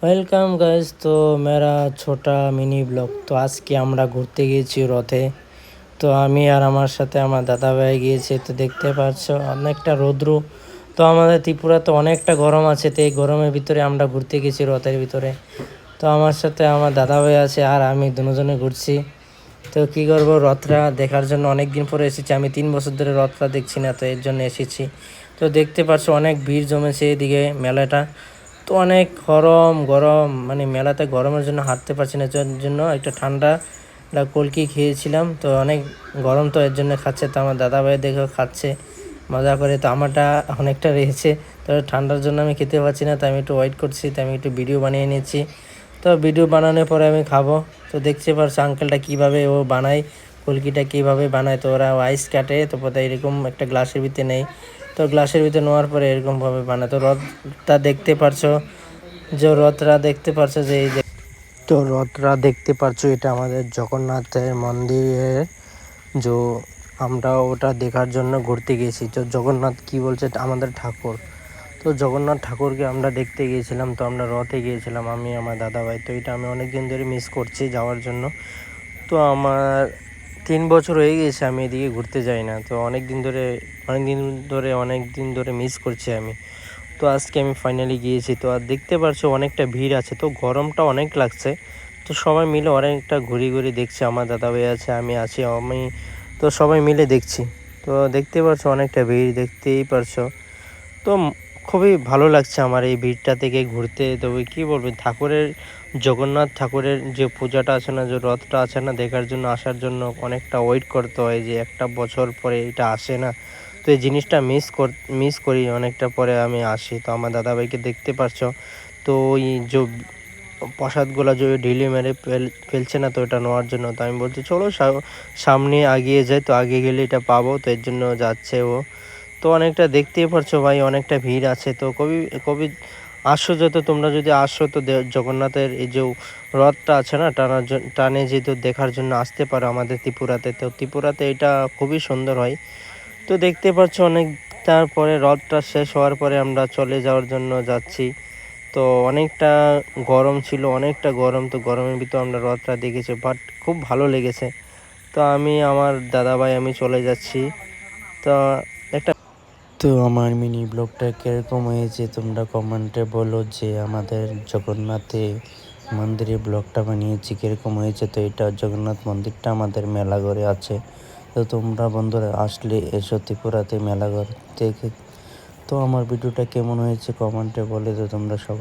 Welcome guys, তো মেরা ছোটা mini blog. তো আজকে আমরা ঘুরতে গিয়েছি রথে। তো আমি আর আমার সাথে আমার দাদা ভাই গিয়েছে। তো দেখতে পাচ্ছ অনেকটা রৌদ্র। তো আমাদের ত্রিপুরা তো অনেকটা গরম আছে, তো এই গরমের ভিতরে আমরা ঘুরতে গেছি রথের ভিতরে। তো আমার সাথে আমার দাদা ভাই আছে আর আমি দুজনে ঘুরছি। তো কী করবো, রথটা দেখার জন্য অনেক দিন পরে এসেছি। আমি 3 বছর ধরে রথটা দেখছি না, তো এর জন্য এসেছি। তো দেখতে পাচ্ছ অনেক ভিড় জমেছে এদিকে মেলাটা। তো অনেক গরম, মানে মেলাতে গরমের জন্য হাঁটতে পারছি না। যার জন্য একটা ঠান্ডা কলকি খেয়েছিলাম। তো অনেক গরম, তো এর জন্য খাচ্ছে। তো আমার দাদা ভাই দেখেও খাচ্ছে মজা করে। তো আমারটা অনেকটা রয়েছে, তো ঠান্ডার জন্য আমি খেতে পারছি না। তো আমি একটু ওয়েট করছি, তো আমি একটু ভিডিও বানিয়ে নিয়েছি। তো ভিডিও বানানোর পরে আমি খাবো। তো দেখতে পারছো আঙ্কেলটা কীভাবে ও বানায়, কলকিটা কীভাবে বানায়। তো ওরা আইস কাটে, তো বোধহয় এরকম একটা গ্লাসের ভিতরে নেই। তো গ্লাসের ভিতরে নেওয়ার পরে এরকমভাবে বানায়। তো রথটা দেখতে পারছো, যে রথটা দেখতে পারছো যে এই তো রথটা দেখতে পারছো, এটা আমাদের জগন্নাথের মন্দিরের। যে আমরা ওটা দেখার জন্য ঘুরতে গেছি। তো জগন্নাথ কি বলছে, আমাদের ঠাকুর। তো জগন্নাথ ঠাকুরকে আমরা দেখতে গিয়েছিলাম। তো আমরা রথে গিয়েছিলাম আমি আমার দাদা ভাই। তো এটা আমি অনেক দিন ধরে মিস করছি যাওয়ার জন্য। তো আমার 3 বছর হয়ে গেছে আমি এদিকে ঘুরতে যাই না। তো অনেক দিন ধরে মিস করছি আমি। তো আজকে আমি ফাইনালি গিয়েছি। তো আর দেখতে পারছো অনেকটা ভিড় আছে, তো গরমটা অনেক লাগছে। তো সবাই মিলে অনেকটা ঘুরি দেখছি। আমার দাদা ভাই আছে, আমি আছি, আমি তো সবাই মিলে দেখছি। তো দেখতে পারছো অনেকটা ভিড়, দেখতেই পারছো। তো খুবই ভালো লাগছে আমার এই ভিড়টা থেকে ঘুরতে। তবে কী বলবো, জগন্নাথ ঠাকুরের যে পূজাটা আছে না, যে রথটা আছে না, দেখার জন্য আসার জন্য অনেকটা ওয়েট করতে হয়, যে একটা বছর পরে এটা আসে না। তো এই জিনিসটা মিস করি অনেকটা পরে আমি আসি। তো আমার দাদাভাইকে দেখতে পারছো, তো ওই যে প্রসাদগুলো যে ঢিলে মেরে ফেলছে না, তো এটা নেওয়ার জন্য। তো আমি বলছি চলো সামনে আগিয়ে যাই, তো আগে গেলে এটা পাবো, তো এর জন্য যাচ্ছে ও। তো অনেকটা দেখতেই পারছো ভাই, অনেকটা ভিড় আছে। তো কবি কবি আসো, তোমরা যদি আসো, তো জগন্নাথের এই যে রথটা আছে না, টানে যেহেতু দেখার জন্য আসতে পারো আমাদের ত্রিপুরাতে। তো ত্রিপুরাতে এটা খুবই সুন্দর হয়। তো দেখতে পাচ্ছ অনেক, তারপরে রথটা শেষ হওয়ার পরে আমরা চলে যাওয়ার জন্য যাচ্ছি। তো অনেকটা গরম ছিল, অনেকটা গরম। তো গরমের ভিতর আমরা রথটা দেখেছি, বাট খুব ভালো লেগেছে। তো আমি আমার দাদা ভাই আমি চলে যাচ্ছি। তো একটা তো আমার মিনি ব্লগটা কীরকম হয়েছে তোমরা কমেন্টে বলো, যে আমাদের জগন্নাথে মন্দিরে ব্লগটা বানিয়েছি কীরকম হয়েছে। তো এটা জগন্নাথ মন্দিরটা আমাদের মেলাঘরে আছে। তো তোমরা বন্ধুরা আসলে এসো ত্রিপুরাতে মেলাঘর দেখে। তো আমার ভিডিওটা কেমন হয়েছে কমেন্টে বলে তো তোমরা সবাই।